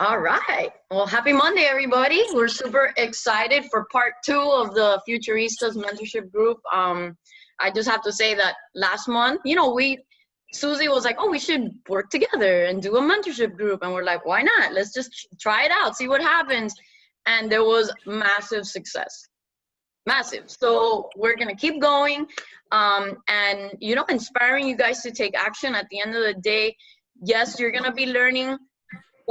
All right. Well, happy Monday, everybody. We're super excited for part two of the Futuristas mentorship group. I just have to say that last month, Susie was like, oh, we should work together and do a mentorship group. And we're like, why not? Let's just try it out, see what happens. And there was massive success. Massive. So we're going to keep going and, inspiring you guys to take action. At the end of the day, yes, you're going to be learning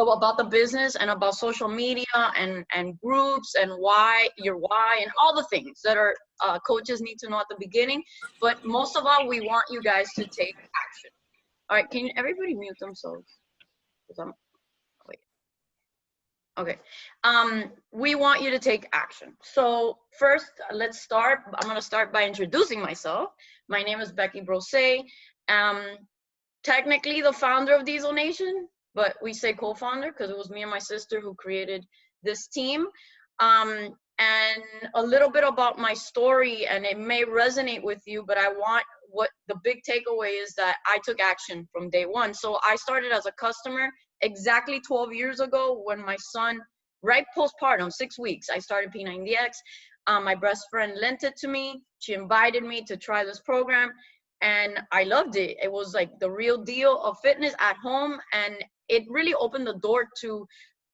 about the business and about social media and groups and why and all the things that our coaches need to know at the beginning. But most of all, we want you guys to take action. All right, can everybody mute themselves? Wait. Okay. We want you to take action. So first, let's start. I'm going to start by introducing myself. My name is Becky Brossett. Technically the founder of Diesel Nation, but we say co-founder because it was me and my sister who created this team. And a little bit about my story, and it may resonate with you, but what the big takeaway is that I took action from day one. So I started as a customer exactly 12 years ago when my son, right postpartum, 6 weeks, I started P90X. My best friend lent it to me. She invited me to try this program, and I loved it. It was like the real deal of fitness at home, and it really opened the door to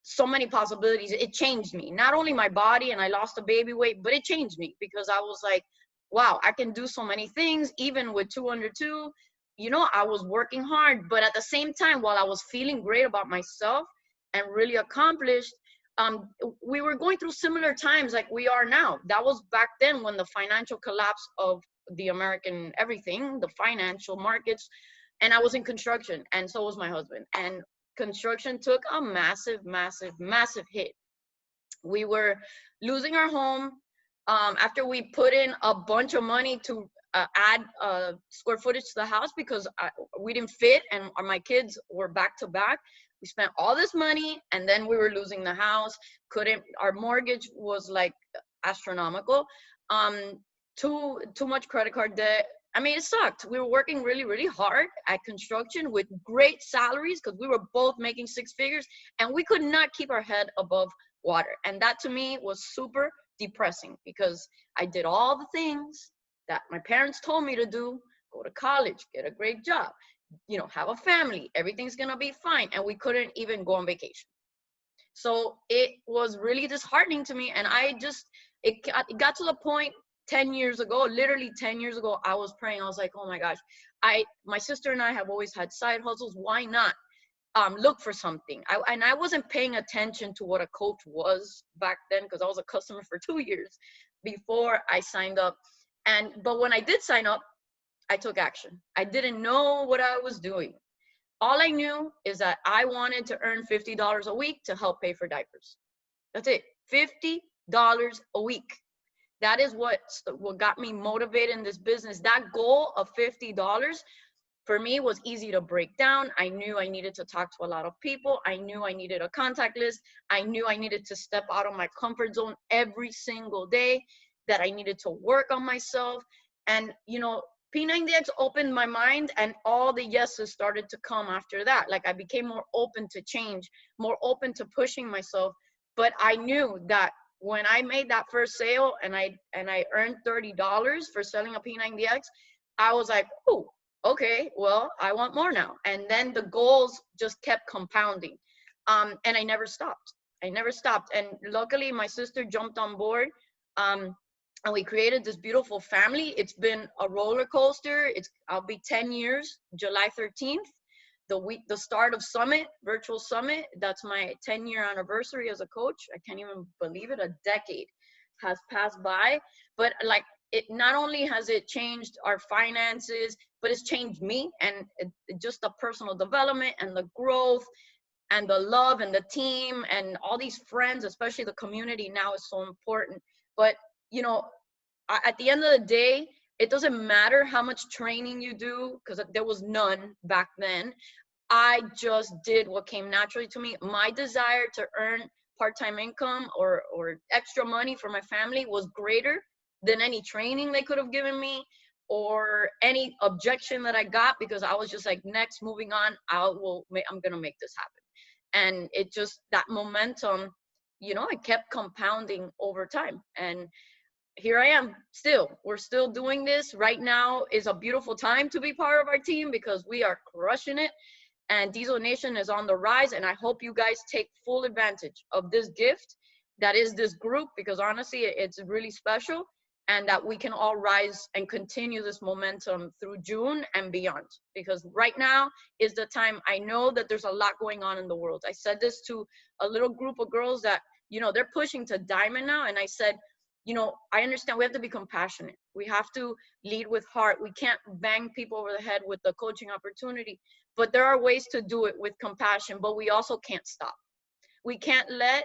so many possibilities. It changed me, not only my body, and I lost a baby weight, but it changed me because I was like, wow, I can do so many things, even with 202. I was working hard, but at the same time, while I was feeling great about myself and really accomplished, we were going through similar times like we are now. That was back then when the financial collapse of the American everything, the financial markets, and I was in construction, and so was my husband. And construction took a massive, massive, massive hit. We were losing our home after we put in a bunch of money to add square footage to the house because we didn't fit, and my kids were back to back. We spent all this money, and then we were losing the house. Our mortgage was like astronomical. Too much credit card debt. I mean, it sucked. We were working really, really hard at construction with great salaries because we were both making six figures, and we could not keep our head above water. And that to me was super depressing because I did all the things that my parents told me to do: go to college, get a great job, have a family, everything's gonna be fine. And we couldn't even go on vacation. So it was really disheartening to me. And it got to the point 10 years ago, literally 10 years ago, I was praying. I was like, oh my gosh, my sister and I have always had side hustles. Why not look for something? And I wasn't paying attention to what a coach was back then because I was a customer for 2 years before I signed up. But when I did sign up, I took action. I didn't know what I was doing. All I knew is that I wanted to earn $50 a week to help pay for diapers. That's it. $50 a week. That is what got me motivated in this business. That goal of $50 for me was easy to break down. I knew I needed to talk to a lot of people. I knew I needed a contact list. I knew I needed to step out of my comfort zone every single day, that I needed to work on myself. And, P90X opened my mind, and all the yeses started to come after that. Like I became more open to change, more open to pushing myself. But I knew that when I made that first sale and I earned $30 for selling a P90X, I was like, oh, okay, well, I want more now. And then the goals just kept compounding. And I never stopped. And luckily my sister jumped on board. And we created this beautiful family. It's been a roller coaster. I'll be 10 years, July 13th, the start of Summit, Virtual Summit. That's my 10-year anniversary as a coach. I can't even believe it. A decade has passed by. But like, it not only has it changed our finances, but it's changed me, and just the personal development and the growth and the love and the team and all these friends, especially the community now, is so important. But at the end of the day, it doesn't matter how much training you do, because there was none back then. I just did what came naturally to me. My desire to earn part-time income or extra money for my family was greater than any training they could have given me or any objection that I got, because I was just like, next, moving on, I'm gonna make this happen. And it just, that momentum, you know, it kept compounding over time. And here I am still. We're still doing this. Right now is a beautiful time to be part of our team because we are crushing it. And Diesel Nation is on the rise. And I hope you guys take full advantage of this gift that is this group, because honestly, it's really special. And that we can all rise and continue this momentum through June and beyond. Because right now is the time. I know that there's a lot going on in the world. I said this to a little group of girls that, you know, they're pushing to diamond now. And I said, you know, I understand we have to be compassionate. We have to lead with heart. We can't bang people over the head with the coaching opportunity, but there are ways to do it with compassion, but we also can't stop. We can't let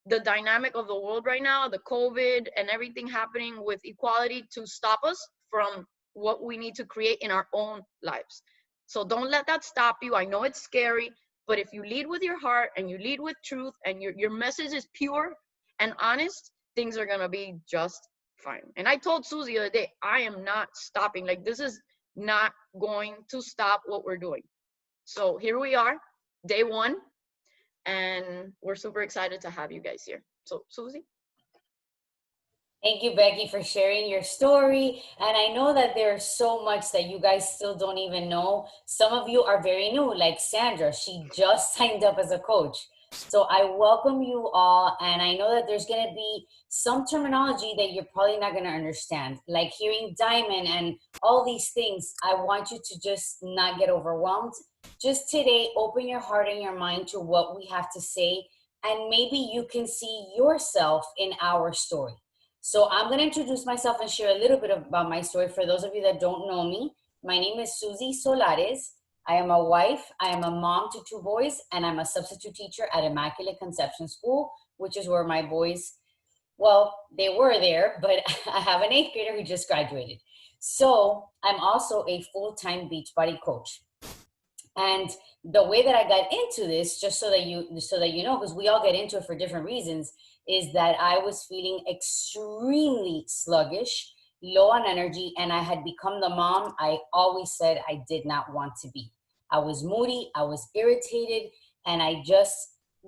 the dynamic of the world right now, the COVID and everything happening with equality, to stop us from what we need to create in our own lives. So don't let that stop you. I know it's scary, but if you lead with your heart and you lead with truth and your message is pure and honest, things are gonna be just fine. And I told Susie the other day, I am not stopping. Like, this is not going to stop what we're doing. So here we are, day one, and we're super excited to have you guys here. So Susie. Thank you, Becky, for sharing your story. And I know that there's so much that you guys still don't even know. Some of you are very new, like Sandra. She just signed up as a coach. So I welcome you all. And I know that there's going to be some terminology that you're probably not going to understand, like hearing diamond and all these things. I want you to just not get overwhelmed. Just today, open your heart and your mind to what we have to say. And maybe you can see yourself in our story. So I'm going to introduce myself and share a little bit about my story. For those of you that don't know me, my name is Susie Solares. I am a wife, I am a mom to 2 boys, and I'm a substitute teacher at Immaculate Conception School, which is where my boys, well, they were there, but I have an 8th grader who just graduated. So I'm also a full-time Beachbody coach. And the way that I got into this, just so that you know, because we all get into it for different reasons, is that I was feeling extremely sluggish, low on energy, and I had become the mom I always said I did not want to be. I was moody, I was irritated, and I just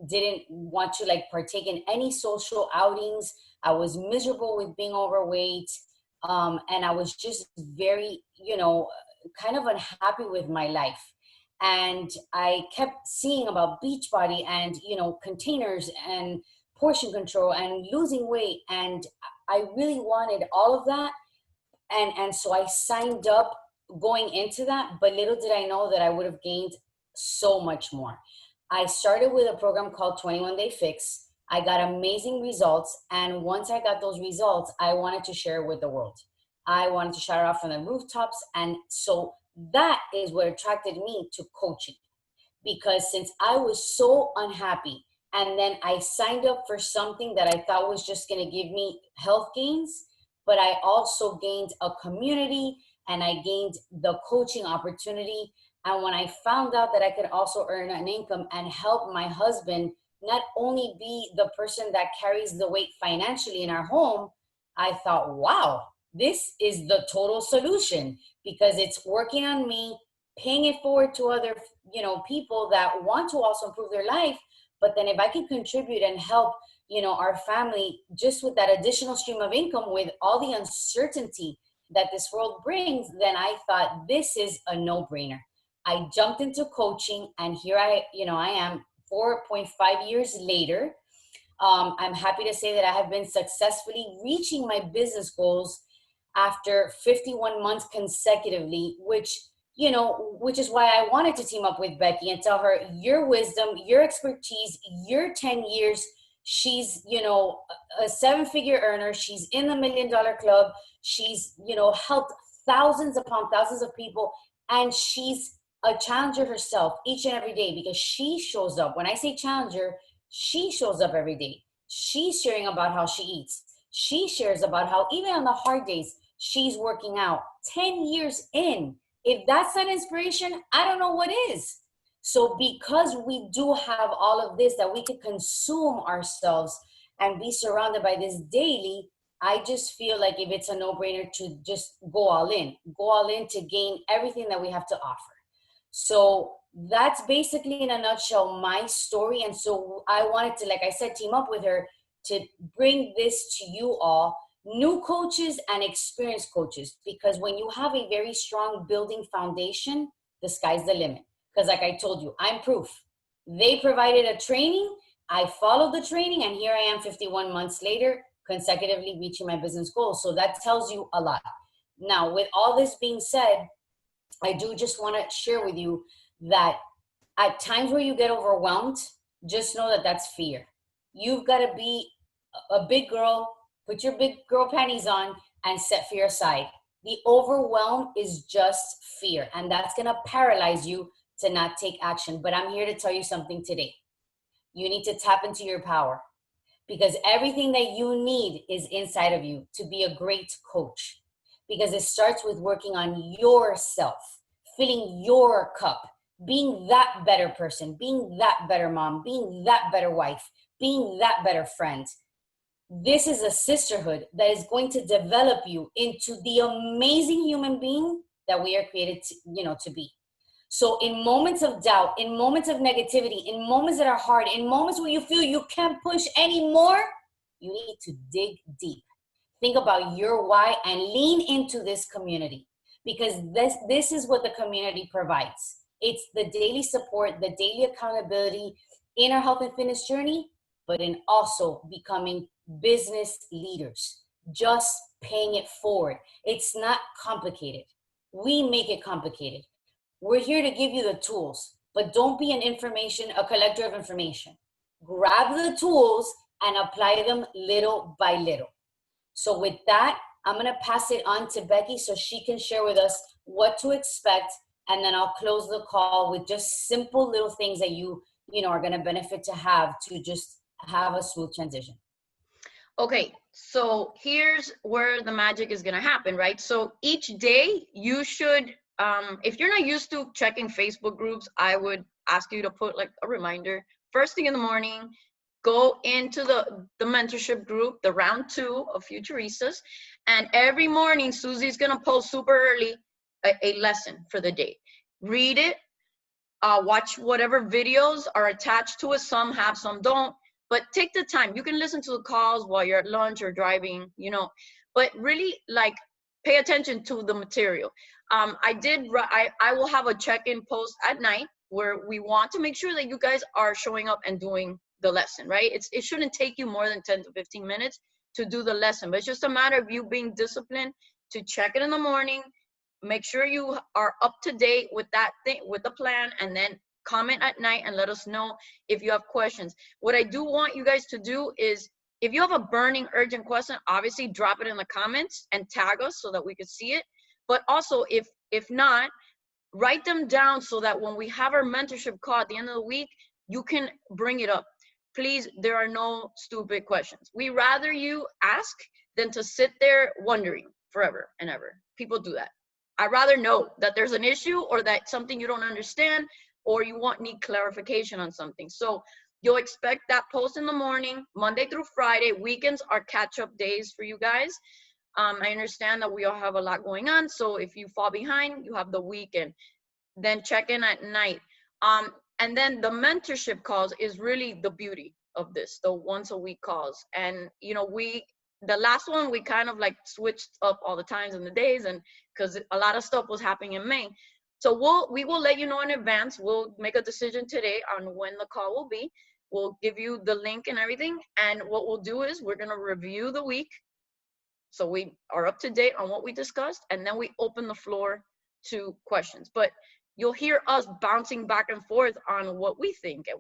didn't want to like partake in any social outings. I was miserable with being overweight, and I was just very, kind of unhappy with my life. And I kept seeing about Beachbody and, containers and portion control and losing weight. And I really wanted all of that. And so I signed up going into that, but little did I know that I would have gained so much more. I started with a program called 21 Day Fix. I got amazing results. And once I got those results, I wanted to share it with the world. I wanted to shout it out from the rooftops. And so that is what attracted me to coaching, because since I was so unhappy and then I signed up for something that I thought was just going to give me health gains, but I also gained a community and I gained the coaching opportunity. And when I found out that I could also earn an income and help my husband not only be the person that carries the weight financially in our home, I thought, wow, this is the total solution, because it's working on me, paying it forward to other, people that want to also improve their life. But then if I can contribute and help, our family just with that additional stream of income with all the uncertainty that this world brings, then I thought this is a no-brainer. I jumped into coaching, and here I am 4.5 years later. I'm happy to say that I have been successfully reaching my business goals after 51 months consecutively, which is why I wanted to team up with Becky and tell her your wisdom, your expertise, your 10 years. She's, a 7-figure earner. She's in the $1 Million Club. She's, helped thousands upon thousands of people. And she's a challenger herself each and every day, because she shows up. When I say challenger, she shows up every day. She's sharing about how she eats. She shares about how even on the hard days, she's working out. 10 years in. If that's not inspiration, I don't know what is. So because we do have all of this that we could consume ourselves and be surrounded by this daily, I just feel like if it's a no-brainer to just go all in to gain everything that we have to offer. So That's basically in a nutshell my story. And so I wanted to, like I said, team up with her to bring this to you all, new coaches and experienced coaches, because when you have a very strong building foundation, the sky's the limit. Because like I told you, I'm proof. They provided a training, I followed the training, and here I am 51 months later, consecutively reaching my business goals. So that tells you a lot. Now, with all this being said, I do just want to share with you that at times where you get overwhelmed, just know that that's fear. You've got to be a big girl, put your big girl panties on, and set fear aside. The overwhelm is just fear, and that's going to paralyze you to not take action. But I'm here to tell you something today. You need to tap into your power, because everything that you need is inside of you to be a great coach. Because it starts with working on yourself, filling your cup, being that better person, being that better mom, being that better wife, being that better friend. This is a sisterhood that is going to develop you into the amazing human being that we are created to, to be. So in moments of doubt, in moments of negativity, in moments that are hard, in moments where you feel you can't push anymore, you need to dig deep. Think about your why and lean into this community, because this is what the community provides. It's the daily support, the daily accountability in our health and fitness journey, but in also becoming business leaders, just paying it forward. It's not complicated. We make it complicated. We're here to give you the tools, but don't be a collector of information. Grab the tools and apply them little by little. So with that, I'm going to pass it on to Becky so she can share with us what to expect. And then I'll close the call with just simple little things that you are going to benefit to just have a smooth transition. Okay, so here's where the magic is going to happen, right? So each day you should, if you're not used to checking Facebook groups, I would ask you to put like a reminder first thing in the morning. Go into the mentorship group, the round 2 of Futuristas, and every morning Susie's gonna post super early a lesson for the day. Read it, watch whatever videos are attached to it. Some have, some don't, but take the time. You can listen to the calls while you're at lunch or driving, but really like pay attention to the material. I will have a check-in post at night where we want to make sure that you guys are showing up and doing the lesson, right? It shouldn't take you more than 10 to 15 minutes to do the lesson, but it's just a matter of you being disciplined to check it in the morning, make sure you are up to date with that thing, with the plan, and then comment at night and let us know if you have questions. What I do want you guys to do is, if you have a burning urgent question, obviously drop it in the comments and tag us so that we can see it. But also, if not, write them down so that when we have our mentorship call at the end of the week, you can bring it up. Please, there are no stupid questions. We rather you ask than to sit there wondering forever and ever. People do that. I'd rather know that there's an issue or that something you don't understand or you need clarification on something. So you'll expect that post in the morning, Monday through Friday. Weekends are catch-up days for you guys. I understand that we all have a lot going on. So if you fall behind, you have the weekend. Then check in at night. And then the mentorship calls is really the beauty of this, the once a week calls. And, the last one, we kind of like switched up all the times and the days, and because a lot of stuff was happening in May. So we will let you know in advance. We'll make a decision today on when the call will be. We'll give you the link and everything. And what we'll do is we're going to review the week, so we are up to date on what we discussed, and then we open the floor to questions. But you'll hear us bouncing back and forth on what we think, and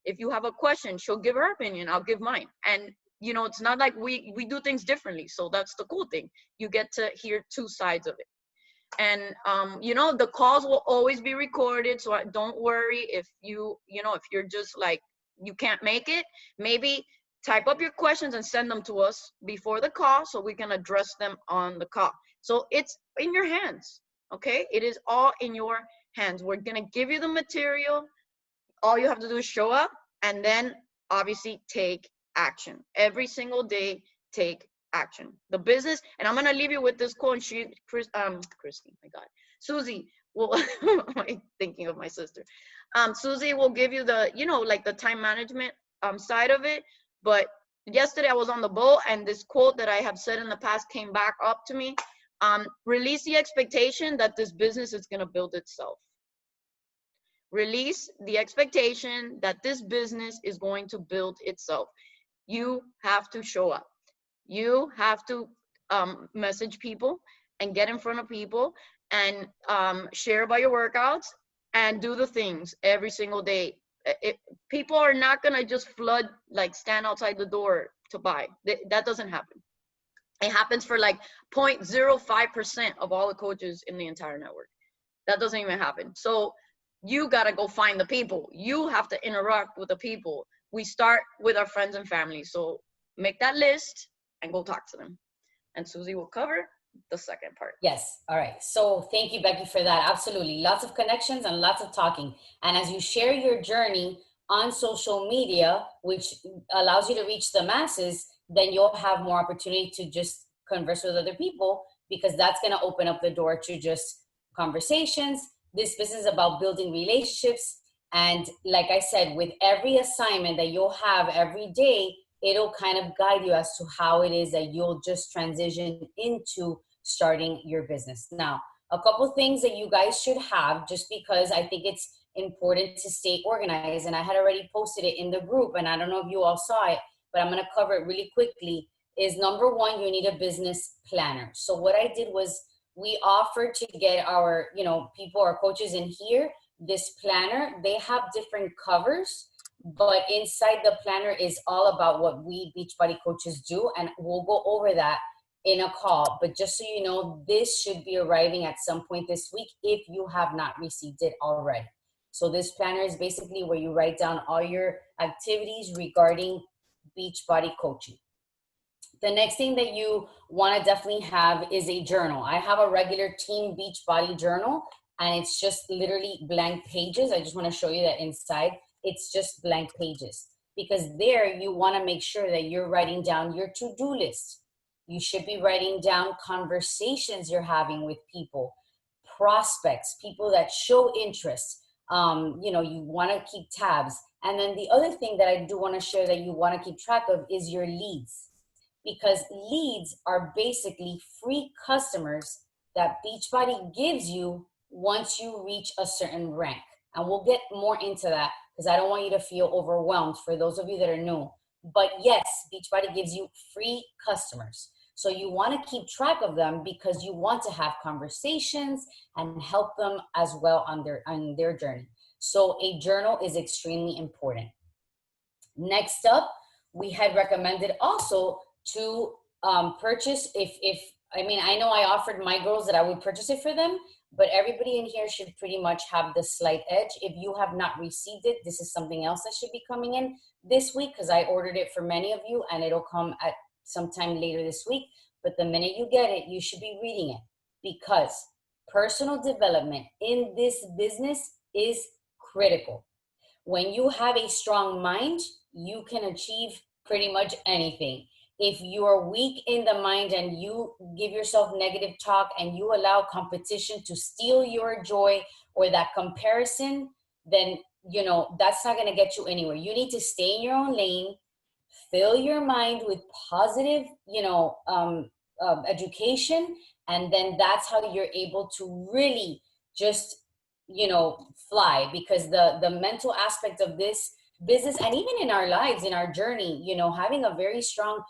if you have a question, she'll give her opinion, I'll give mine. And it's not like we do things differently. So that's the cool thing. You get to hear two sides of it. And the calls will always be recorded, so don't worry if if you're just like you can't make it. Maybe type up your questions and send them to us before the call so we can address them on the call. So it's in your hands. Okay, it is all in your hands. We're gonna give you the material. All you have to do is show up, and then obviously take action. Every single day, take action. The business, and I'm gonna leave you with this quote. Christy, my God, Susie, will I'm thinking of my sister. Susie will give you the, you know, like the time management side of it. But yesterday I was on the boat, and this quote that I have said in the past came back up to me. Release the expectation that this business is going to build itself. Release the expectation that this business is going to build itself. You have to show up. You have to message people and get in front of people and share about your workouts and do the things every single day. People are not going to just flood, like stand outside the door to buy. That doesn't happen. It happens for like 0.05% of all the coaches in the entire network. That doesn't even happen. So you got to go find the people. You have to interact with the people. We start with our friends and family. So make that list and go talk to them. And Susie will cover the second part. Yes. All right. So thank you, Becky, for that. Absolutely. Lots of connections and lots of talking. And as you share your journey on social media, which allows you to reach the masses, then you'll have more opportunity to just converse with other people, because that's going to open up the door to just conversations. This business is about building relationships. And like I said, with every assignment that you'll have every day, it'll kind of guide you as to how it is that you'll just transition into starting your business. Now, a couple things that you guys should have, just because I think it's important to stay organized. And I had already posted it in the group, and I don't know if you all saw it, but I'm going to cover it really quickly. Is number one, you need a business planner. So what I did was, we offered to get our, you know, people, our coaches in here, this planner. They have different covers, but inside the planner is all about what we Beachbody coaches do, and we'll go over that in a call. But just so you know, this should be arriving at some point this week if you have not received it already. So this planner is basically where you write down all your activities regarding Beachbody coaching. The next thing that you want to definitely have is a journal. I have a regular Team Beachbody journal, and it's just literally blank pages. I just want to show you that inside it's just blank pages, because there you want to make sure that you're writing down your to-do list. You should be writing down conversations you're having with people, prospects, people that show interest. You know, you want to keep tabs. And then the other thing that I do want to share that you want to keep track of is your leads, because leads are basically free customers that Beachbody gives you once you reach a certain rank. And we'll get more into that, because I don't want you to feel overwhelmed for those of you that are new. But yes, Beachbody gives you free customers. So you want to keep track of them, because you want to have conversations and help them as well on their journey. So a journal is extremely important. Next up, we had recommended also to purchase, I mean, I know I offered my girls that I would purchase it for them, but everybody in here should pretty much have the Slight Edge. If you have not received it, this is something else that should be coming in this week, because I ordered it for many of you, and it'll come at sometime later this week. But the minute you get it, you should be reading it, because personal development in this business is critical. When you have a strong mind, you can achieve pretty much anything. If you are weak in the mind and you give yourself negative talk and you allow competition to steal your joy or that comparison, then, you know, that's not going to get you anywhere. You need to stay in your own lane, fill your mind with positive, you know, education. And then that's how you're able to really just, you know, fly, because the mental aspect of this business, and even in our lives, in our journey, you know, having a very strong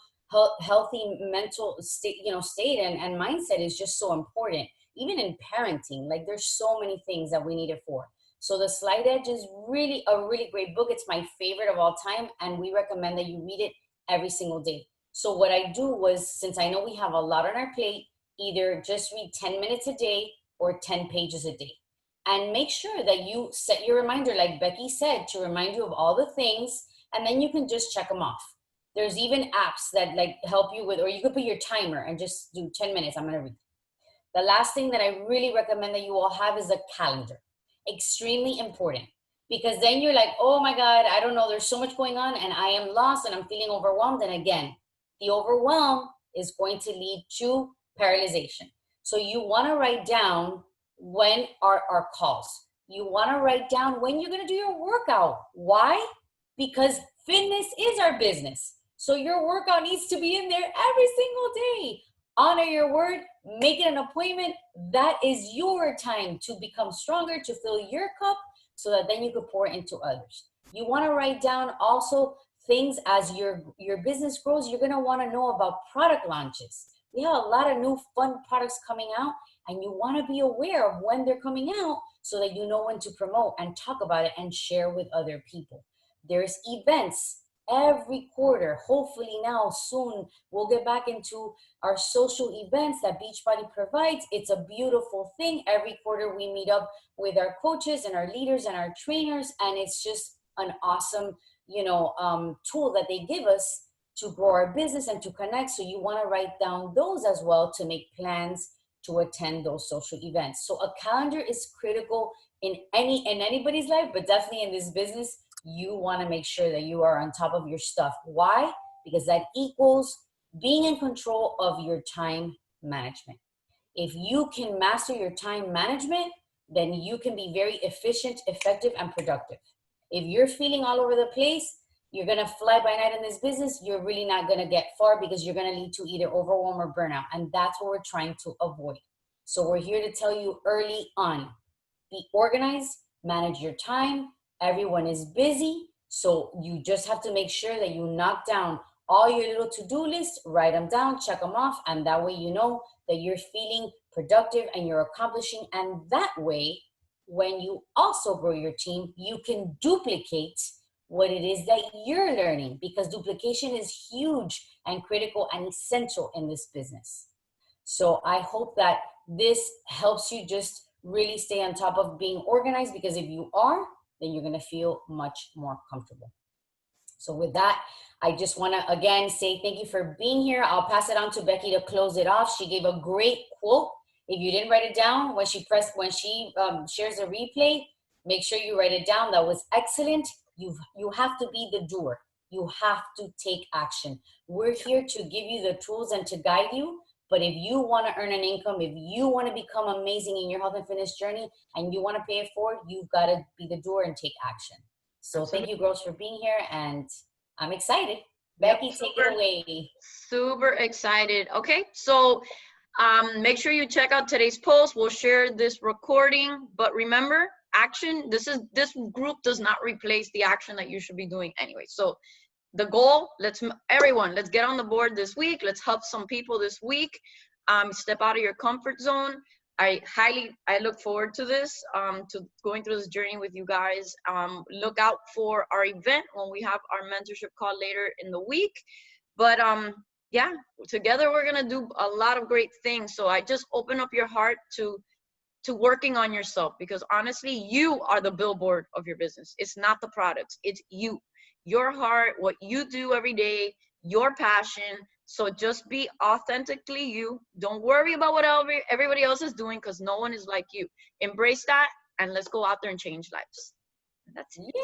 healthy mental state, you know, state and mindset is just so important. Even in parenting, like there's so many things that we need it for. So the Slight Edge is really a really great book. It's my favorite of all time, and we recommend that you read it every single day. So what I do was, since I know we have a lot on our plate, either just read 10 minutes a day or 10 pages a day. And make sure that you set your reminder, like Becky said, to remind you of all the things, and then you can just check them off. There's even apps that like help you with, or you could put your timer and just do 10 minutes. I'm going to read. The last thing that I really recommend that you all have is a calendar. Extremely important, because then you're like, oh my God, I don't know. There's so much going on and I am lost and I'm feeling overwhelmed. And again, the overwhelm is going to lead to paralyzation. So you want to write down when are our calls. You want to write down when you're going to do your workout. Why? Because fitness is our business. So your workout needs to be in there every single day. Honor your word, make it an appointment. That is your time to become stronger, to fill your cup so that then you could pour into others. You want to write down also things as your business grows. You're going to want to know about product launches. We have a lot of new fun products coming out, and you want to be aware of when they're coming out so that you know when to promote and talk about it and share with other people. There's events every quarter. Hopefully now soon we'll get back into our social events that Beachbody provides. It's a beautiful thing. Every quarter we meet up with our coaches and our leaders and our trainers, and it's just an awesome, tool that they give us to grow our business and to connect. So you want to write down those as well to make plans to attend those social events. So a calendar is critical in anybody's life, but definitely in this business, you want to make sure that you are on top of your stuff. Why? Because that equals being in control of your time management. If you can master your time management, then you can be very efficient, effective, and productive. If you're feeling all over the place, you're going to fly by night in this business, you're really not going to get far because you're going to lead to either overwhelm or burnout. And that's what we're trying to avoid. So we're here to tell you early on, be organized, manage your time. Everyone is busy. So you just have to make sure that you knock down all your little to-do lists, write them down, check them off. And that way you know that you're feeling productive and you're accomplishing. And that way, when you also grow your team, you can duplicate what it is that you're learning, because duplication is huge and critical and essential in this business. So I hope that this helps you just really stay on top of being organized, because if you are, then you're going to feel much more comfortable. So with that, I just want to again say thank you for being here. I'll pass it on to Becky to close it off. She gave a great quote. If you didn't write it down, when she shares a replay, make sure you write it down. That was excellent. You have to be the doer. You have to take action. We're here to give you the tools and to guide you. But if you want to earn an income, if you want to become amazing in your health and fitness journey, and you want to pay it forward, you've got to be the doer and take action. So thank you, girls, for being here, and I'm excited. Becky, take it away. Super excited. Okay, so make sure you check out today's post. We'll share this recording, but remember, action. This group does not replace the action that you should be doing anyway. So the goal, let's get on the board this week. Let's help some people this week. Step out of your comfort zone. I look forward to this, to going through this journey with you guys. Look out for our event when we have our mentorship call later in the week. But yeah, together we're gonna do a lot of great things. So I just open up your heart to working on yourself, because honestly, you are the billboard of your business. It's not the products, it's you, your heart, what you do every day, your passion. So just be authentically you. Don't worry about what everybody else is doing, because no one is like you. Embrace that, and let's go out there and change lives. That's it. Yay!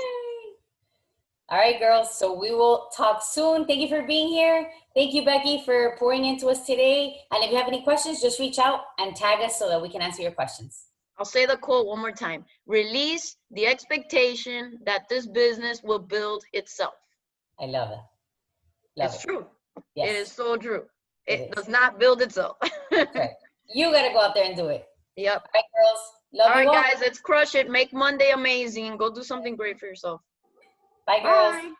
All right, girls. So we will talk soon. Thank you for being here. Thank you, Becky, for pouring into us today. And if you have any questions, just reach out and tag us so that we can answer your questions. I'll say the quote one more time. Release the expectation that this business will build itself. I love it. It's true. Yes. It is so true. It does not build itself. Okay. You got to go out there and do it. Yep. All right, girls. Love you all. All right, guys, let's crush it. Make Monday amazing. Go do something great for yourself. Bye, girls. Bye.